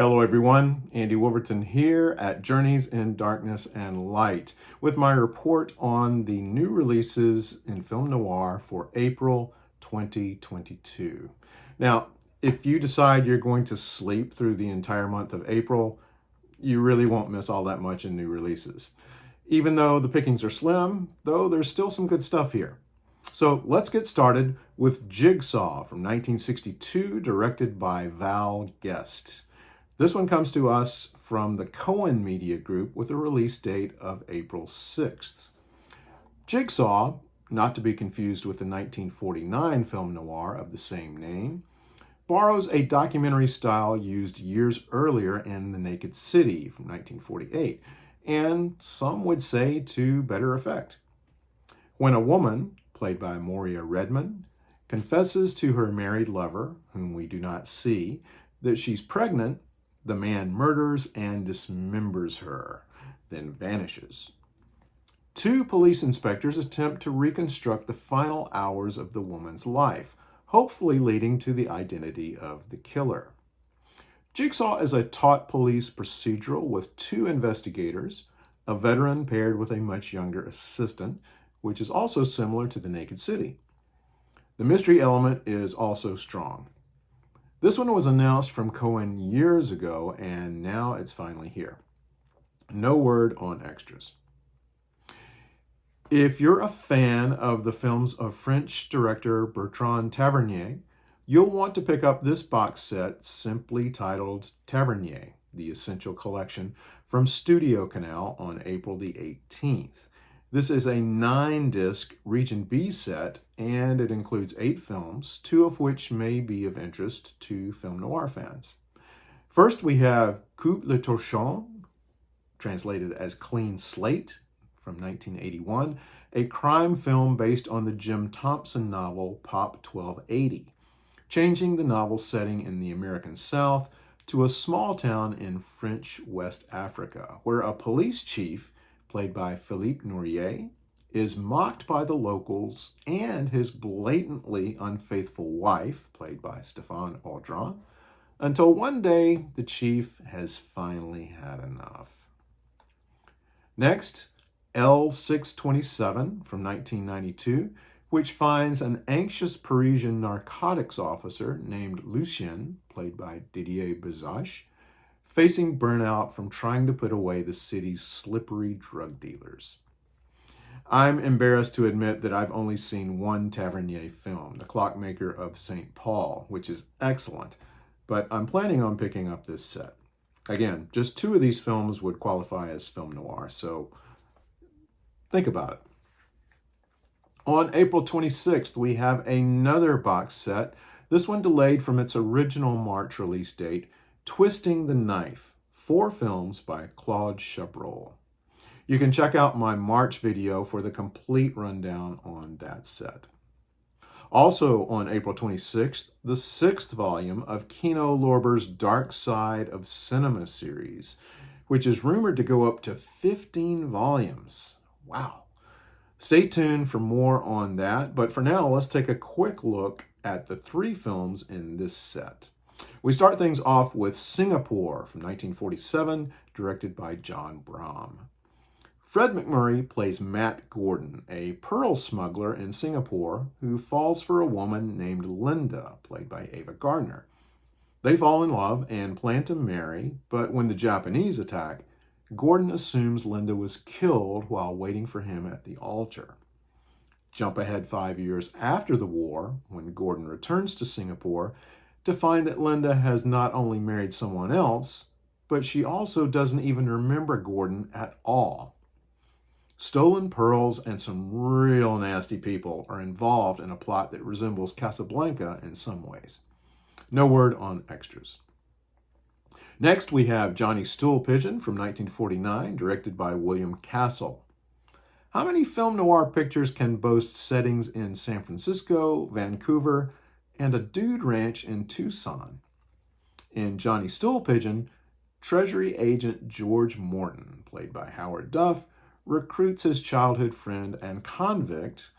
Hello everyone, Andy Wolverton here at Journeys in Darkness and Light with my report on the new releases in film noir for April 2022. Now, if you decide you're going to sleep through the entire month of April, you really won't miss all that much in new releases. Even though the pickings are slim, though, there's still some good stuff here. So let's get started with Jigsaw from 1962, directed by Val Guest. This one comes to us from the Cohen Media Group with a release date of April 6th. Jigsaw, not to be confused with the 1949 film noir of the same name, borrows a documentary style used years earlier in The Naked City from 1948, and some would say to better effect. When a woman, played by Moria Redmond, confesses to her married lover, whom we do not see, that she's pregnant, the man murders and dismembers her, then vanishes. Two police inspectors attempt to reconstruct the final hours of the woman's life, hopefully leading to the identity of the killer. Jigsaw is a taut police procedural with two investigators, a veteran paired with a much younger assistant, which is also similar to The Naked City. The mystery element is also strong. This one was announced from Cohen years ago, and now it's finally here. No word on extras. If you're a fan of the films of French director Bertrand Tavernier, you'll want to pick up this box set simply titled Tavernier, the Essential Collection, from Studio Canal on April the 18th. This is a 9-disc Region B set, and it includes 8 films, 2 of which may be of interest to film noir fans. First, we have Coupe le Torchon, translated as Clean Slate, from 1981, a crime film based on the Jim Thompson novel Pop 1280, changing the novel's setting in the American South to a small town in French West Africa, where a police chief, played by Philippe Noir, is mocked by the locals and his blatantly unfaithful wife, played by Stéphane Audran, until one day the chief has finally had enough. Next, L627 from 1992, which finds an anxious Parisian narcotics officer named Lucien, played by Didier Bizage, facing burnout from trying to put away the city's slippery drug dealers. I'm embarrassed to admit that I've only seen one Tavernier film, The Clockmaker of St. Paul, which is excellent, but I'm planning on picking up this set. Again, just 2 of these films would qualify as film noir, so think about it. On April 26th, we have another box set, this one delayed from its original March release date, Twisting the Knife, 4 films by Claude Chabrol. You can check out my March video for the complete rundown on that set. Also on April 26th, the 6th volume of Kino Lorber's Dark Side of Cinema series, which is rumored to go up to 15 volumes. Wow. Stay tuned for more on that, but for now, let's take a quick look at the 3 films in this set. We start things off with Singapore from 1947, directed by John Brahm. Fred McMurray plays Matt Gordon, a pearl smuggler in Singapore who falls for a woman named Linda, played by Ava Gardner. They fall in love and plan to marry, but when the Japanese attack, Gordon assumes Linda was killed while waiting for him at the altar. Jump ahead 5 years after the war, when Gordon returns to Singapore, to find that Linda has not only married someone else, but she also doesn't even remember Gordon at all. Stolen pearls and some real nasty people are involved in a plot that resembles Casablanca in some ways. No word on extras. Next, we have Johnny Stoolpigeon from 1949, directed by William Castle. How many film noir pictures can boast settings in San Francisco, Vancouver, and a dude ranch in Tucson? In Johnny Stoolpigeon, Treasury Agent George Morton, played by Howard Duff, recruits his childhood friend and convict,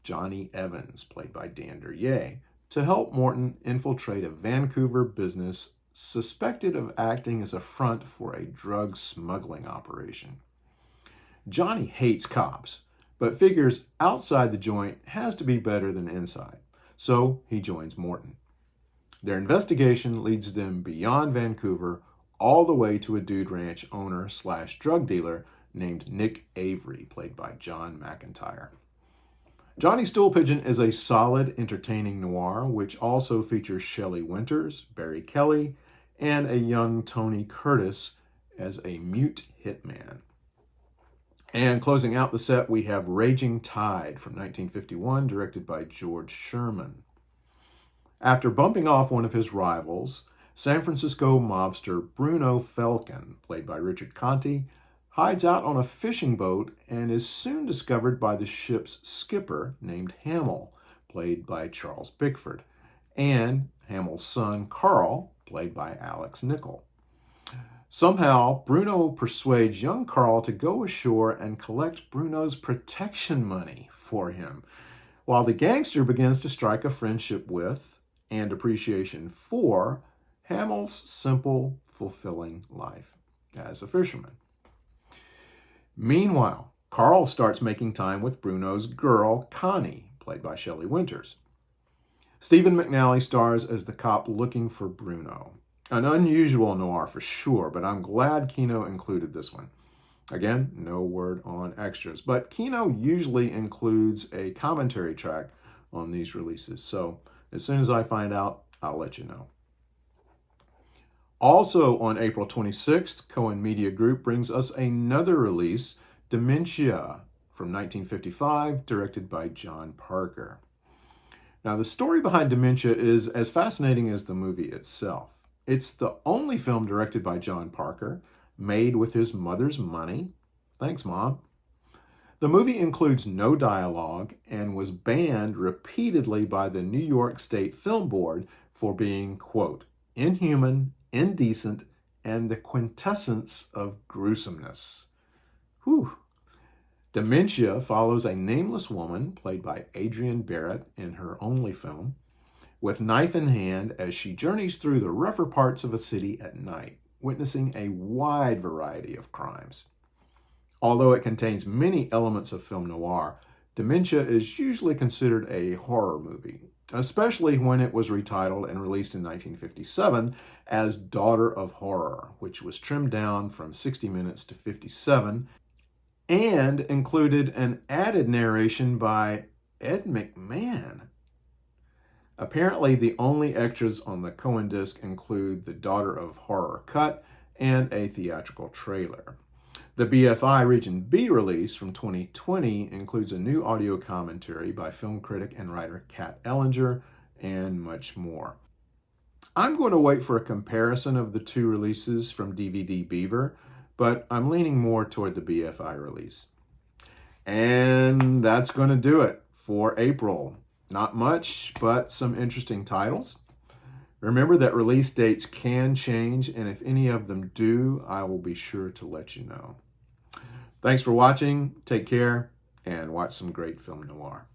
Johnny Evans, played by Dan Duryea, to help Morton infiltrate a Vancouver business suspected of acting as a front for a drug smuggling operation. Johnny hates cops, but figures outside the joint has to be better than inside, so he joins Morton. Their investigation leads them beyond Vancouver all the way to a dude ranch owner / drug dealer named Nick Avery, played by John McIntyre. Johnny Stool Pigeon is a solid, entertaining noir, which also features Shelley Winters, Barry Kelly, and a young Tony Curtis as a mute hitman. And closing out the set, we have Raging Tide from 1951, directed by George Sherman. After bumping off one of his rivals, San Francisco mobster Bruno Falcon, played by Richard Conte, hides out on a fishing boat and is soon discovered by the ship's skipper named Hamill, played by Charles Bickford, and Hamill's son Carl, played by Alex Nichol. Somehow, Bruno persuades young Carl to go ashore and collect Bruno's protection money for him, while the gangster begins to strike a friendship with and appreciation for Hamill's simple, fulfilling life as a fisherman. Meanwhile, Carl starts making time with Bruno's girl, Connie, played by Shelley Winters. Stephen McNally stars as the cop looking for Bruno. An unusual noir for sure, but I'm glad Kino included this one. Again, no word on extras, but Kino usually includes a commentary track on these releases, so as soon as I find out, I'll let you know. Also on April 26th, Cohen Media Group brings us another release, Dementia, from 1955, directed by John Parker. Now, the story behind Dementia is as fascinating as the movie itself. It's the only film directed by John Parker, made with his mother's money. Thanks, Mom. The movie includes no dialogue and was banned repeatedly by the New York State Film Board for being, quote, inhuman, indecent, and the quintessence of gruesomeness. Whew. Dementia follows a nameless woman, played by Adrienne Barrett in her only film, with knife in hand as she journeys through the rougher parts of a city at night, witnessing a wide variety of crimes. Although it contains many elements of film noir, Dementia is usually considered a horror movie, especially when it was retitled and released in 1957 as Daughter of Horror, which was trimmed down from 60 minutes to 57, and included an added narration by Ed McMahon. Apparently, the only extras on the Cohen disc include the Daughter of Horror cut and a theatrical trailer. The BFI Region B release from 2020 includes a new audio commentary by film critic and writer Kat Ellinger, and much more. I'm going to wait for a comparison of the two releases from DVD Beaver, but I'm leaning more toward the BFI release. And that's going to do it for April. Not much, but some interesting titles. Remember that release dates can change, and if any of them do, I will be sure to let you know. Thanks for watching, take care, and watch some great film noir.